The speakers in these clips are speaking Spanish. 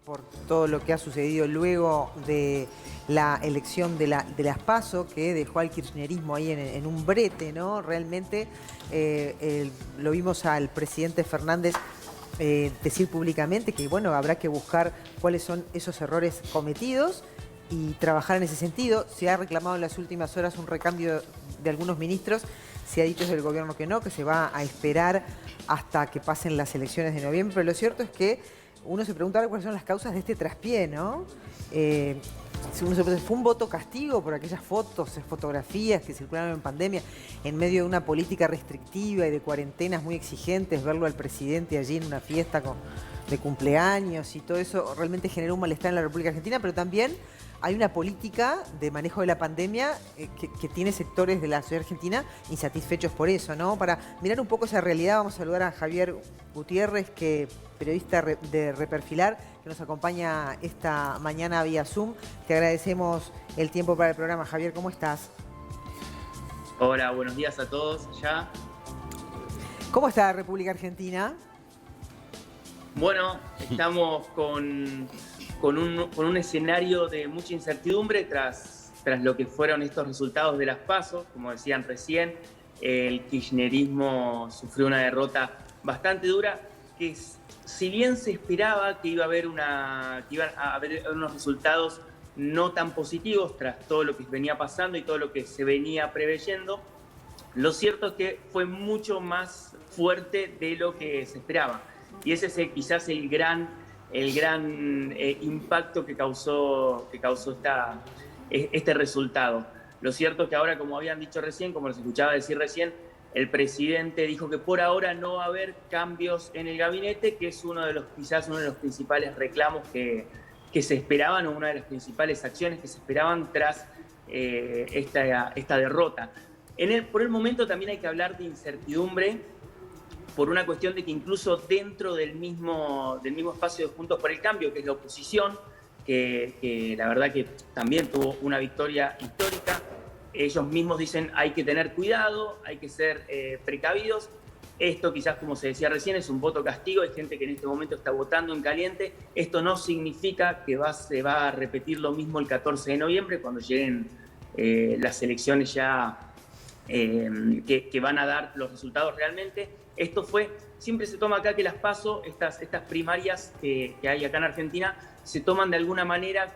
por todo lo que ha sucedido luego de la elección de las PASO, que dejó al kirchnerismo ahí en un brete, ¿no? Realmente lo vimos al presidente Fernández decir públicamente que, bueno, habrá que buscar cuáles son esos errores cometidos y trabajar en ese sentido. Se ha reclamado en las últimas horas un recambio de algunos ministros. Se ha dicho desde el gobierno que no, que se va a esperar hasta que pasen las elecciones de noviembre. Pero lo cierto es que uno se pregunta ahora cuáles son las causas de este traspié, ¿no? Fue un voto castigo por aquellas fotografías que circularon en pandemia, en medio de una política restrictiva y de cuarentenas muy exigentes. Verlo al presidente allí en una fiesta de cumpleaños y todo eso realmente generó un malestar en la República Argentina, pero también hay una política de manejo de la pandemia que tiene sectores de la sociedad argentina insatisfechos por eso, ¿no? Para mirar un poco esa realidad, vamos a saludar a Javier Gutiérrez, periodista de Reperfilar, que nos acompaña esta mañana vía Zoom. Te agradecemos el tiempo para el programa. Javier, ¿cómo estás? Hola, buenos días a todos ya. ¿Cómo está la República Argentina? Bueno, estamos con un escenario de mucha incertidumbre tras lo que fueron estos resultados de las PASO. Como decían recién, el kirchnerismo sufrió una derrota bastante dura, que si bien se esperaba que iban a haber unos resultados no tan positivos tras todo lo que venía pasando y todo lo que se venía preveyendo, lo cierto es que fue mucho más fuerte de lo que se esperaba. Y ese es quizás el gran impacto que causó este resultado. Lo cierto es que ahora, como habían dicho recién, como les escuchaba decir recién, el presidente dijo que por ahora no va a haber cambios en el gabinete, que es quizás uno de los principales reclamos que se esperaban, o una de las principales acciones que se esperaban tras esta derrota. Por el momento también hay que hablar de incertidumbre, por una cuestión de que incluso dentro del mismo espacio de Juntos por el Cambio, que es la oposición, que la verdad que también tuvo una victoria histórica, ellos mismos dicen hay que tener cuidado, hay que ser precavidos. Esto quizás, como se decía recién, es un voto castigo, hay gente que en este momento está votando en caliente. Esto no significa que se va a repetir lo mismo el 14 de noviembre, cuando lleguen las elecciones ya que van a dar los resultados realmente. Siempre se toma acá que las PASO, estas primarias que hay acá en Argentina, se toman de alguna manera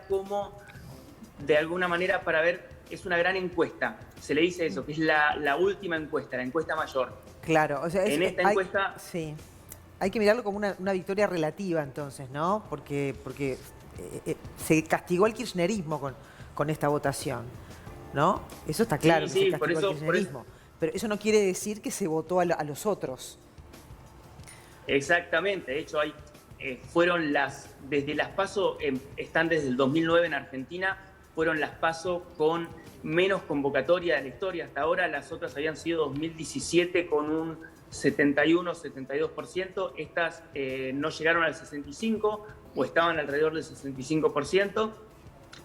para ver, es una gran encuesta, se le dice eso, que es la última encuesta, la encuesta mayor. Claro, o sea, en esta encuesta... Sí, hay que mirarlo como una victoria relativa entonces, ¿no? Porque se castigó al kirchnerismo con esta votación, ¿no? Eso está claro, que se castigó al kirchnerismo. Pero eso no quiere decir que se votó a los otros. Exactamente, de hecho desde las PASO, están desde el 2009 en Argentina, fueron las PASO con menos convocatoria de la historia hasta ahora. Las otras habían sido 2017 con un 71-72%, estas no llegaron al 65% o estaban alrededor del 65%,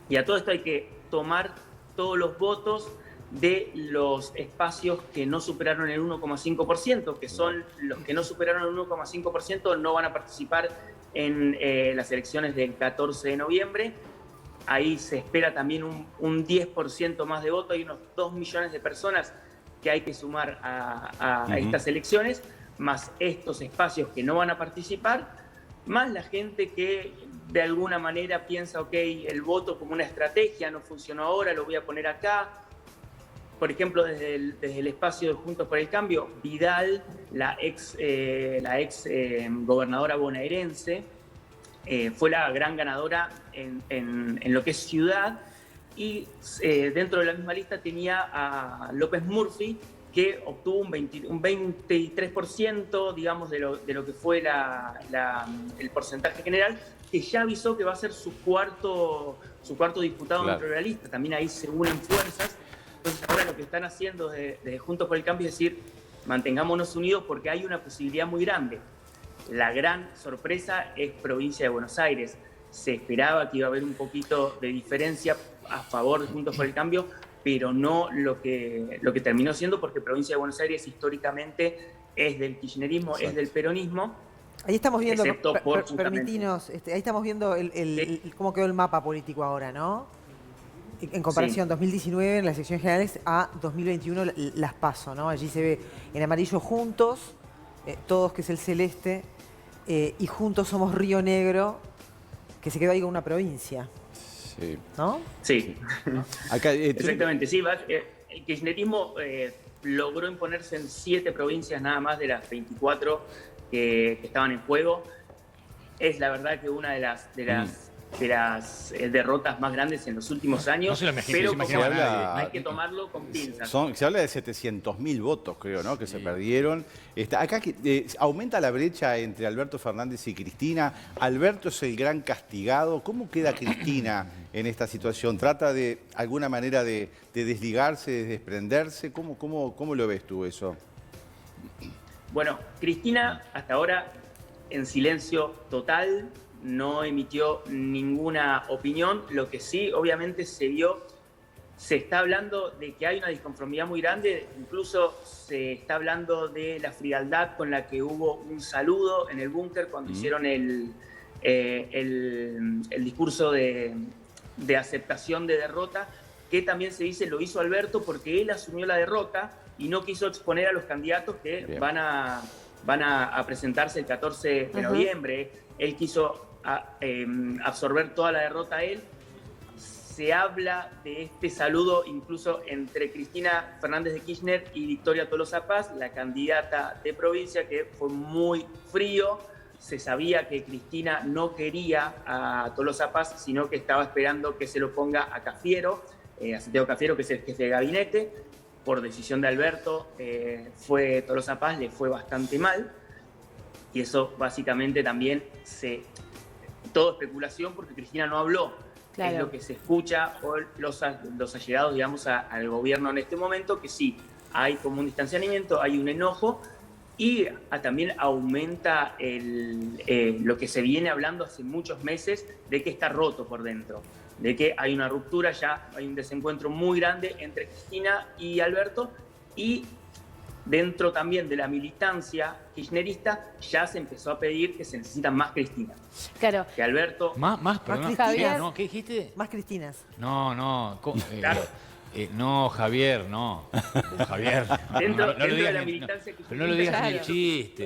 y a todo esto hay que tomar todos los votos de los espacios que no superaron el 1,5%, que son los que no superaron el 1,5%, no van a participar en las elecciones del 14 de noviembre. Ahí se espera también un 10% más de voto. Hay unos 2 millones de personas que hay que sumar a estas elecciones, más estos espacios que no van a participar, más la gente que de alguna manera piensa, ok, el voto como una estrategia no funcionó ahora, lo voy a poner acá. Por ejemplo, desde el espacio de Juntos por el Cambio, Vidal, la ex gobernadora bonaerense, fue la gran ganadora en lo que es ciudad, y dentro de la misma lista tenía a López Murphy, que obtuvo un 23%, digamos, de lo que fue el porcentaje general, que ya avisó que va a ser su cuarto diputado dentro de la lista. También ahí se unen fuerzas. Entonces ahora lo que están haciendo desde Juntos por el Cambio es decir, mantengámonos unidos porque hay una posibilidad muy grande. La gran sorpresa es provincia de Buenos Aires. Se esperaba que iba a haber un poquito de diferencia a favor de Juntos por el Cambio, pero no lo que terminó siendo, porque provincia de Buenos Aires históricamente es del kirchnerismo, es del peronismo, Ahí estamos viendo, excepto por justamente... permitinos, ahí estamos viendo cómo quedó el mapa político ahora, ¿no? En comparación, 2019 en las elecciones generales a 2021 las PASO, ¿no? Allí se ve en amarillo Juntos, Todos, que es el celeste, y Juntos Somos Río Negro, que se quedó ahí con una provincia. Sí. ¿No? Sí. Acá, exactamente, sí. El kirchnerismo logró imponerse en 7 provincias nada más de las 24 que estaban en juego. Es la verdad que una de las derrotas más grandes en los últimos años, no se lo imagino, pero no se como habla, hay que tomarlo con pinzas. Se habla de 700.000 votos, creo, ¿no? Que se perdieron. Acá aumenta la brecha entre Alberto Fernández y Cristina. Alberto es el gran castigado. ¿Cómo queda Cristina en esta situación? ¿Trata de alguna manera de desligarse, de desprenderse? ¿Cómo lo ves tú eso? Bueno, Cristina hasta ahora en silencio total, no emitió ninguna opinión. Lo que sí, obviamente, se está hablando de que hay una disconformidad muy grande, incluso se está hablando de la frialdad con la que hubo un saludo en el búnker cuando hicieron el discurso de aceptación de derrota, que también se dice lo hizo Alberto porque él asumió la derrota y no quiso exponer a los candidatos que van a presentarse el 14 de noviembre. Él quiso absorber toda la derrota a él. Se habla de este saludo incluso entre Cristina Fernández de Kirchner y Victoria Tolosa Paz, la candidata de provincia, que fue muy frío. Se sabía que Cristina no quería a Tolosa Paz, sino que estaba esperando que se lo ponga a Cafiero, a Santiago Cafiero, que es el jefe de gabinete. Por decisión de Alberto, fue Tolosa Paz, le fue bastante mal. Y eso básicamente también todo especulación porque Cristina no habló. Claro. Es lo que se escucha o los allegados, digamos, al gobierno en este momento, que sí, hay como un distanciamiento, hay un enojo y también aumenta lo que se viene hablando hace muchos meses de que está roto por dentro, de que hay una ruptura, ya hay un desencuentro muy grande entre Cristina y Alberto, y dentro también de la militancia kirchnerista ya se empezó a pedir que se necesitan más Cristina. Claro. Que Alberto... Más Javier. No, ¿qué dijiste? Más Cristinas. No. Claro. No, Javier, no. Javier. Dentro de la militancia kirchnerista... Pero no lo digas ni chiste.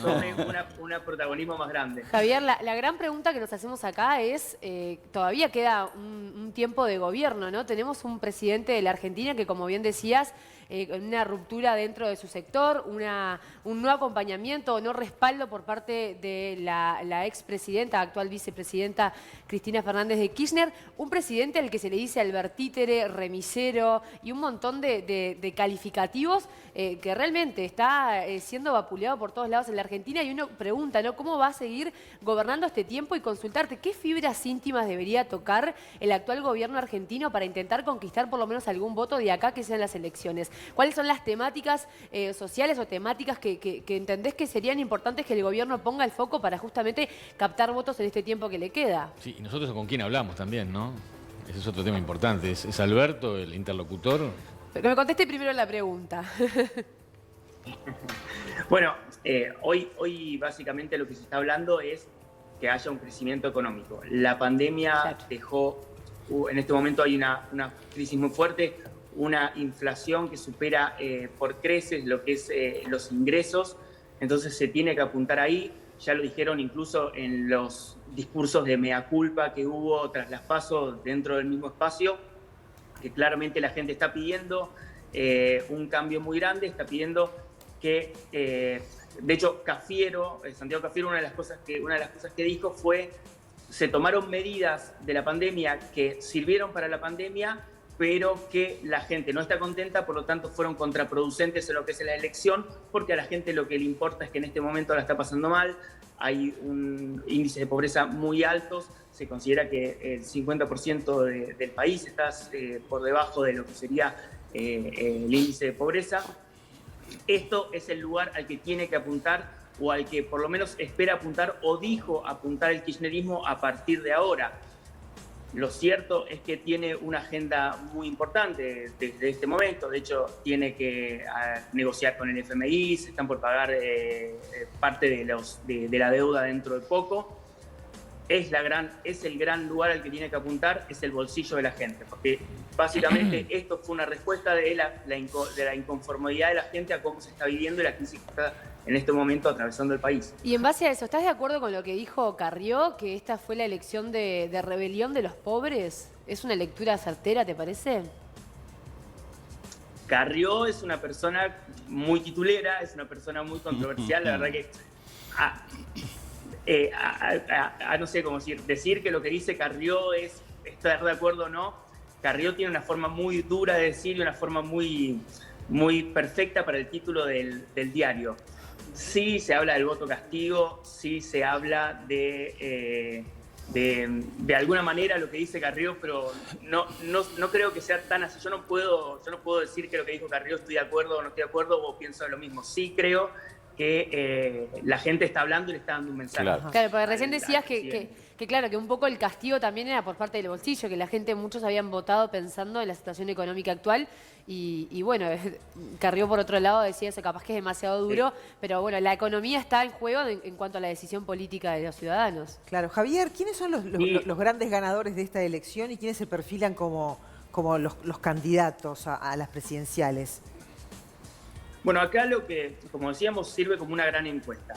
Tome un protagonismo más grande. Javier, la gran pregunta que nos hacemos acá es, todavía queda un tiempo de gobierno, ¿no? Tenemos un presidente de la Argentina que, como bien decías, una ruptura dentro de su sector, un no acompañamiento o no respaldo por parte de la expresidenta, actual vicepresidenta Cristina Fernández de Kirchner, un presidente al que se le dice albertítere, remisero y un montón de calificativos que realmente está siendo vapuleado por todos lados en la Argentina, y uno pregunta, ¿no?, ¿cómo va a seguir gobernando este tiempo? Y consultarte, ¿qué fibras íntimas debería tocar el actual gobierno argentino para intentar conquistar por lo menos algún voto de acá que sean las elecciones? ¿Cuáles son las temáticas sociales o temáticas que entendés que serían importantes que el gobierno ponga el foco para justamente captar votos en este tiempo que le queda? Sí, y nosotros con quién hablamos también, ¿no? Ese es otro tema importante. ¿Es Alberto el interlocutor? Pero que me conteste primero la pregunta. Bueno, hoy básicamente lo que se está hablando es que haya un crecimiento económico. La pandemia dejó, en este momento hay una crisis muy fuerte, una inflación que supera por creces lo que es los ingresos, entonces se tiene que apuntar ahí. Ya lo dijeron incluso en los discursos de mea culpa que hubo tras las PASO dentro del mismo espacio, que claramente la gente está pidiendo un cambio muy grande, está pidiendo que, de hecho, Santiago Cafiero, una de las cosas que dijo fue: se tomaron medidas de la pandemia que sirvieron para la pandemia, pero que la gente no está contenta, por lo tanto fueron contraproducentes en lo que es la elección, porque a la gente lo que le importa es que en este momento la está pasando mal, hay un índice de pobreza muy altos, se considera que el 50% del país está por debajo de lo que sería el índice de pobreza. Esto es el lugar al que tiene que apuntar, o al que por lo menos espera apuntar o dijo apuntar el kirchnerismo a partir de ahora. Lo cierto es que tiene una agenda muy importante desde este momento. De hecho, tiene que negociar con el FMI, se están por pagar parte de la deuda dentro de poco. Es el gran lugar al que tiene que apuntar, es el bolsillo de la gente, porque básicamente esto fue una respuesta de la inconformidad de la gente a cómo se está viviendo y la crisis que está en este momento atravesando el país. Y en base a eso, ¿estás de acuerdo con lo que dijo Carrió, que esta fue la elección de rebelión de los pobres? ¿Es una lectura certera, te parece? Carrió es una persona muy titulera, es una persona muy controversial, la verdad que... no sé cómo decir que lo que dice Carrió es estar de acuerdo o no. Carrió tiene una forma muy dura de decir y una forma muy, muy perfecta para el título del diario. Sí se habla del voto castigo, sí se habla de alguna manera lo que dice Carrió, pero no creo que sea tan así. Yo no puedo decir que lo que dijo Carrió estoy de acuerdo o no estoy de acuerdo o pienso lo mismo. Sí creo que la gente está hablando y le está dando un mensaje. Claro, porque recién decías que claro, que un poco el castigo también era por parte del bolsillo, que la gente, muchos habían votado pensando en la situación económica actual y bueno, Carrió por otro lado decía eso, capaz que es demasiado duro, pero bueno, la economía está en juego en cuanto a la decisión política de los ciudadanos. Claro, Javier, ¿quiénes son los grandes ganadores de esta elección y quiénes se perfilan como los candidatos a las presidenciales? Bueno, acá lo que, como decíamos, sirve como una gran encuesta.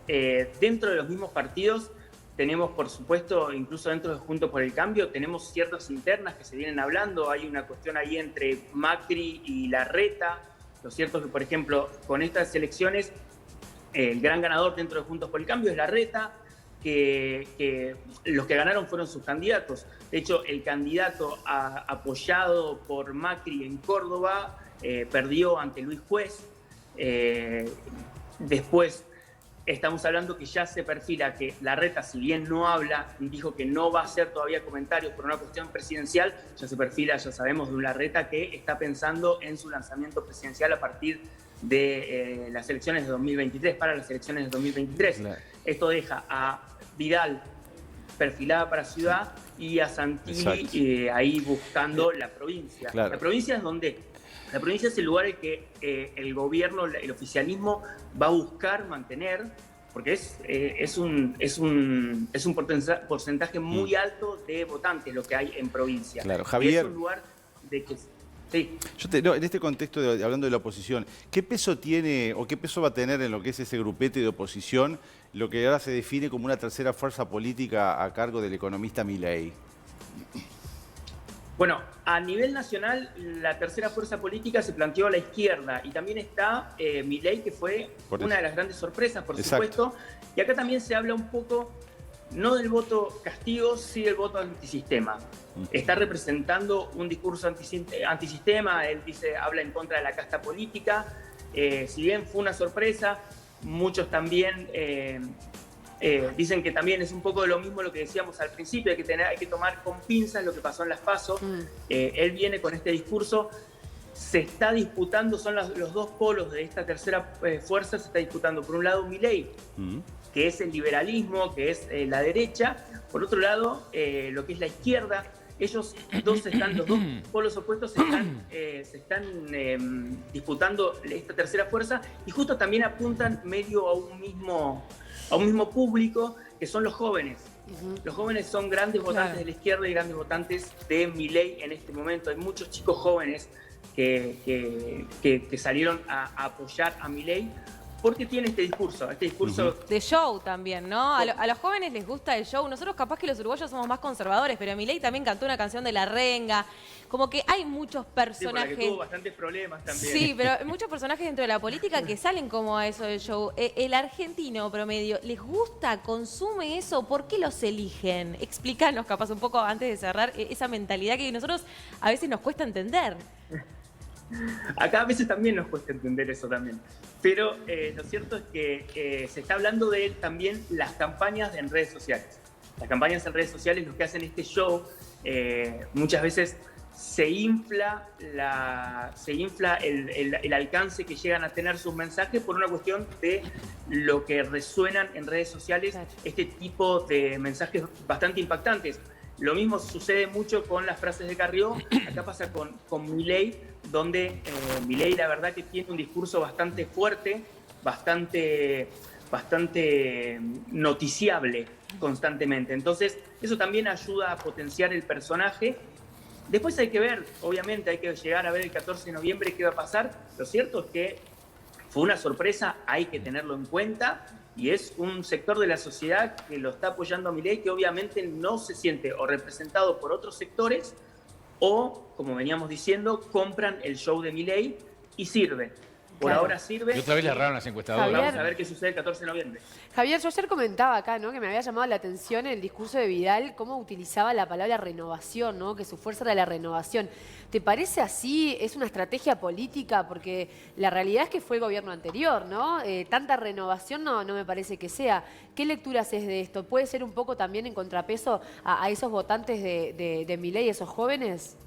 Dentro de los mismos partidos tenemos, por supuesto, incluso dentro de Juntos por el Cambio, tenemos ciertas internas que se vienen hablando. Hay una cuestión ahí entre Macri y Larreta. Lo cierto es que, por ejemplo, con estas elecciones, el gran ganador dentro de Juntos por el Cambio es Larreta, que los que ganaron fueron sus candidatos. De hecho, el candidato apoyado por Macri en Córdoba perdió ante Luis Juez. Después estamos hablando que ya se perfila que Larreta, si bien no habla, dijo que no va a hacer todavía comentarios por una cuestión presidencial, ya se perfila, ya sabemos, de un Larreta que está pensando en su lanzamiento presidencial a partir de las elecciones de 2023, para las elecciones de 2023. Claro. Esto deja a Vidal perfilada para Ciudad y a Santilli ahí buscando la provincia. Claro. La provincia es donde... La provincia es el lugar en que el gobierno, el oficialismo va a buscar mantener, porque es un porcentaje muy alto de votantes lo que hay en provincia. Claro, Javier. Y es un lugar de que... Sí. En este contexto, hablando de la oposición, ¿qué peso tiene o qué peso va a tener en lo que es ese grupete de oposición lo que ahora se define como una tercera fuerza política a cargo del economista Milei? Bueno, a nivel nacional, la tercera fuerza política se planteó a la izquierda y también está Milei, que fue una de las grandes sorpresas, por supuesto. Y acá también se habla un poco, no del voto castigo, sí del voto antisistema. Está representando un discurso antisistema, él habla en contra de la casta política. Si bien fue una sorpresa, muchos también... dicen que también es un poco de lo mismo lo que decíamos al principio, hay que tomar con pinzas lo que pasó en las PASO. Él viene con este discurso, se está disputando, son los dos polos de esta tercera fuerza, se está disputando por un lado Milei, que es el liberalismo, que es la derecha, por otro lado lo que es la izquierda. Los dos polos opuestos se están disputando esta tercera fuerza y justo también apuntan medio a un mismo público, que son los jóvenes. Los jóvenes son grandes votantes de la izquierda y grandes votantes de Milei en este momento. Hay muchos chicos jóvenes que salieron a apoyar a Milei porque tiene este discurso. De show también, ¿no? A los jóvenes les gusta el show. Nosotros capaz que los uruguayos somos más conservadores, pero Milei también cantó una canción de La Renga. Como que hay muchos personajes... Sí, porque tuvo bastantes problemas también. Sí, pero hay muchos personajes dentro de la política que salen como a eso del show. El argentino promedio, ¿les gusta? ¿Consume eso? ¿Por qué los eligen? Explícanos capaz un poco antes de cerrar esa mentalidad que nosotros a veces nos cuesta entender. Acá a veces también nos cuesta entender eso también. Pero lo cierto es que se está hablando de el las campañas en redes sociales. Las campañas en redes sociales, lo que hacen este show, muchas veces se infla el alcance que llegan a tener sus mensajes por una cuestión de lo que resuenan en redes sociales, este tipo de mensajes bastante impactantes. Lo mismo sucede mucho con las frases de Carrió, acá pasa con Milei, donde Milei la verdad que tiene un discurso bastante fuerte, bastante noticiable constantemente. Entonces, eso también ayuda a potenciar el personaje. Después hay que ver, obviamente, hay que llegar a ver el 14 de noviembre qué va a pasar. Lo cierto es que fue una sorpresa, hay que tenerlo en cuenta, y es un sector de la sociedad que lo está apoyando a Milei, que obviamente no se siente o representado por otros sectores o, como veníamos diciendo, compran el show de Milei y sirve. Por Claro. ahora sirve. Y otra vez le erraron las encuestadoras. Javier. Vamos a ver qué sucede el 14 de noviembre. Javier, yo ayer comentaba acá, ¿no?, que me había llamado la atención el discurso de Vidal, cómo utilizaba la palabra renovación, ¿no?, que su fuerza era la renovación. ¿Te parece así? ¿Es una estrategia política? Porque la realidad es que fue el gobierno anterior, ¿no? Tanta renovación no me parece que sea. ¿Qué lecturas es de esto? ¿Puede ser un poco también en contrapeso a esos votantes de Milei, esos jóvenes?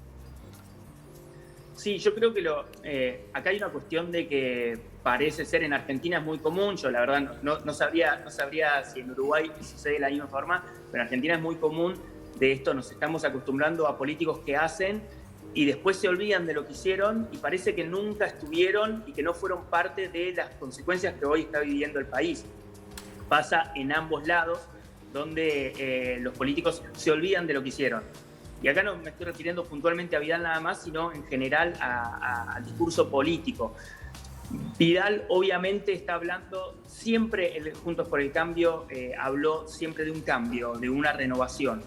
Sí, yo creo que acá hay una cuestión de que parece ser en Argentina es muy común. Yo la verdad no sabría si en Uruguay sucede de la misma forma, pero en Argentina es muy común de esto. Nos estamos acostumbrando a políticos que hacen y después se olvidan de lo que hicieron y parece que nunca estuvieron y que no fueron parte de las consecuencias que hoy está viviendo el país. Pasa en ambos lados, donde los políticos se olvidan de lo que hicieron. Y acá no me estoy refiriendo puntualmente a Vidal nada más, sino en general al discurso político. Vidal obviamente está hablando siempre, Juntos por el Cambio habló siempre de un cambio, de una renovación,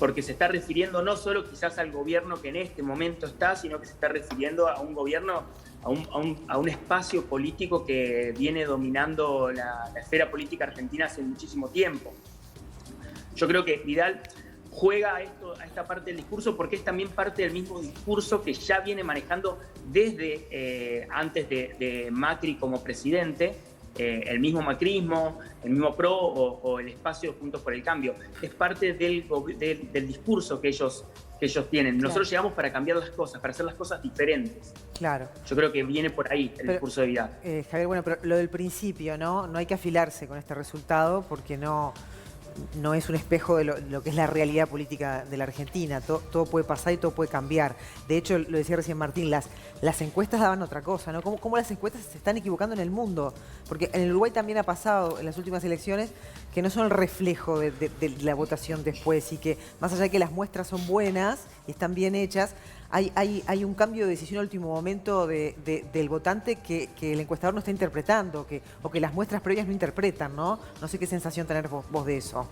porque se está refiriendo no solo quizás al gobierno que en este momento está, sino que se está refiriendo a un gobierno, a un espacio político que viene dominando la esfera política argentina hace muchísimo tiempo. Yo creo que Vidal juega a esta parte del discurso porque es también parte del mismo discurso que ya viene manejando desde antes de Macri como presidente, el mismo macrismo, el mismo PRO o el espacio Juntos por el Cambio. Es parte del discurso que ellos tienen. Nosotros llegamos para cambiar las cosas, para hacer las cosas diferentes. Claro. Yo creo que viene por ahí el discurso de Vidal. Javier, bueno, pero lo del principio, ¿no? No hay que afilarse con este resultado porque no es un espejo de lo que es la realidad política de la Argentina. Todo puede pasar y todo puede cambiar. De hecho, lo decía recién Martín, las encuestas daban otra cosa, ¿no? ¿Cómo las encuestas se están equivocando en el mundo? Porque en el Uruguay también ha pasado en las últimas elecciones que no son el reflejo de la votación después y que más allá de que las muestras son buenas y están bien hechas, hay un cambio de decisión al último momento del votante que el encuestador no está interpretando o que las muestras previas no interpretan, ¿no? No sé qué sensación tener vos de eso.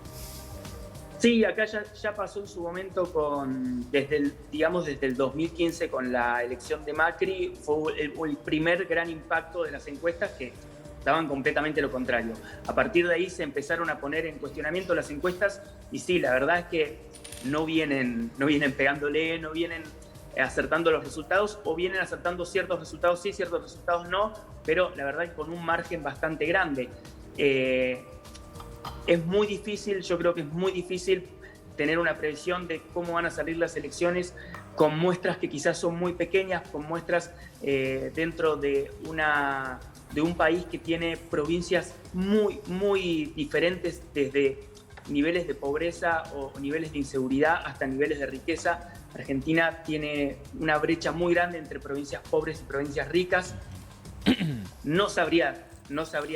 Sí, acá ya pasó en su momento desde el 2015 con la elección de Macri, fue el primer gran impacto de las encuestas que daban completamente lo contrario. A partir de ahí se empezaron a poner en cuestionamiento las encuestas y sí, la verdad es que no vienen pegándole, no vienen acertando los resultados o vienen acertando ciertos resultados sí, ciertos resultados no, pero la verdad es con un margen bastante grande. Es muy difícil, yo creo que es muy difícil tener una previsión de cómo van a salir las elecciones con muestras que quizás son muy pequeñas, con muestras dentro de un país que tiene provincias muy, muy diferentes desde niveles de pobreza o niveles de inseguridad hasta niveles de riqueza. Argentina tiene una brecha muy grande entre provincias pobres y provincias ricas. No sabría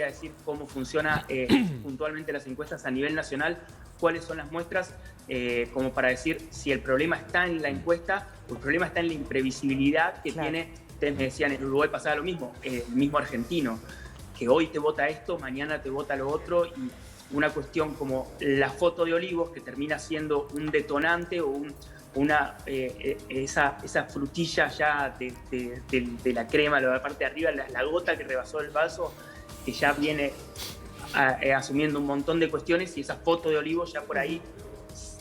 decir cómo funciona puntualmente las encuestas a nivel nacional, cuáles son las muestras, como para decir si el problema está en la encuesta o el problema está en la imprevisibilidad que tiene. Ustedes me decían, en Uruguay pasaba lo mismo, el mismo argentino, que hoy te vota esto, mañana te vota lo otro, y una cuestión como la foto de Olivos, que termina siendo un detonante o esa frutilla ya de la crema, la parte de arriba, la gota que rebasó el vaso, que ya viene asumiendo un montón de cuestiones, y esa foto de Olivos ya por ahí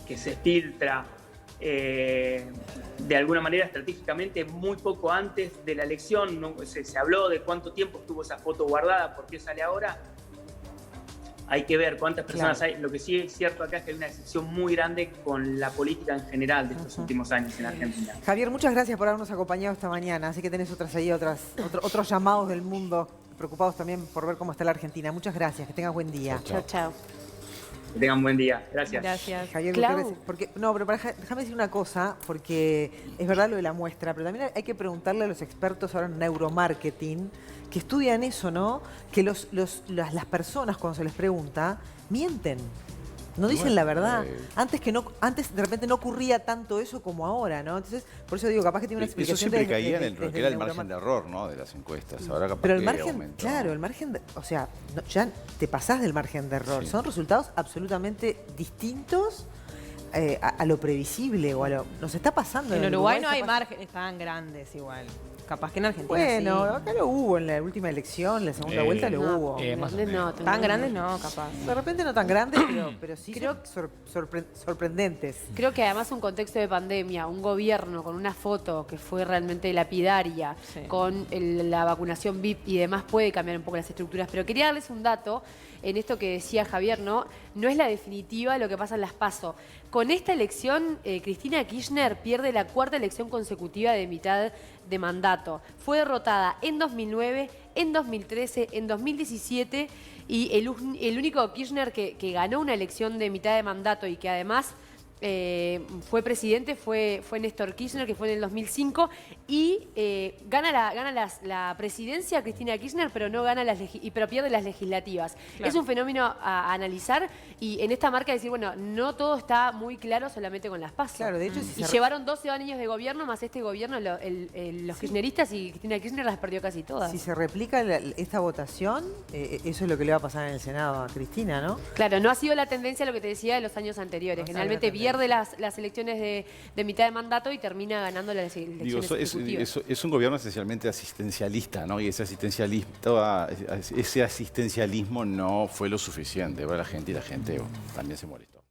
que se filtra de alguna manera estratégicamente muy poco antes de la elección. Se habló de cuánto tiempo estuvo esa foto guardada, por qué sale ahora. Hay que ver cuántas personas hay. Lo que sí es cierto acá es que hay una decepción muy grande con la política en general de estos últimos años en Argentina. Javier, muchas gracias por habernos acompañado esta mañana. Así que tenés otros llamados del mundo preocupados también por ver cómo está la Argentina. Muchas gracias, que tengas buen día. Chao, chao. Que tengan un buen día. Gracias. Gracias. Javier Clau. Gutiérrez, pero déjame decir una cosa, porque es verdad lo de la muestra, pero también hay que preguntarle a los expertos ahora en neuromarketing que estudian eso, ¿no? Que las personas cuando se les pregunta mienten. No dicen la verdad. Antes de repente no ocurría tanto eso como ahora, ¿no? Entonces, por eso digo, capaz que tiene una Eso explicación. siempre caía en desde que era el margen de error, ¿no? De las encuestas. Ahora capaz Pero el que margen, aumentó. claro, el margen, o sea, ya te pasás del margen de error. Sí. Son resultados absolutamente distintos a lo previsible o a lo... Nos está pasando. En Uruguay no se hay pasa- márgenes tan grandes igual. Capaz que en Argentina Bueno, sí. acá lo hubo en la última elección, la segunda vuelta lo No, hubo. más o grandes menos. no, Tan grandes no, capaz. De repente no tan grandes, pero sí Creo- sorprendentes. Creo que además un contexto de pandemia, un gobierno con una foto que fue realmente lapidaria, Sí. con la vacunación VIP y demás puede cambiar un poco las estructuras. Pero quería darles un dato en esto que decía Javier, ¿no? No es la definitiva lo que pasa en las PASO. Con esta elección, Cristina Kirchner pierde la cuarta elección consecutiva de mitad de mandato. Fue derrotada en 2009, en 2013, en 2017 y el único Kirchner que ganó una elección de mitad de mandato y que además fue presidente fue Néstor Kirchner, que fue en el 2005, y gana la presidencia Cristina Kirchner, pero no gana pero pierde las legislativas. Claro. Es un fenómeno a analizar y en esta marca decir, bueno, no todo está muy claro solamente con las PASO. Claro, de hecho, Y llevaron 12 años de gobierno, más este gobierno, los kirchneristas y Cristina Kirchner las perdió casi todas. Si se replica esta votación, eso es lo que le va a pasar en el Senado a Cristina, ¿no? Claro, no ha sido la tendencia lo que te decía de los años anteriores. No ha sido Generalmente la tendencia. pierde las elecciones de mitad de mandato y termina ganando las elecciones Digo, ejecutivas. es un gobierno esencialmente asistencialista, ¿no? Y ese asistencialismo no fue lo suficiente para la gente y la gente también se molestó.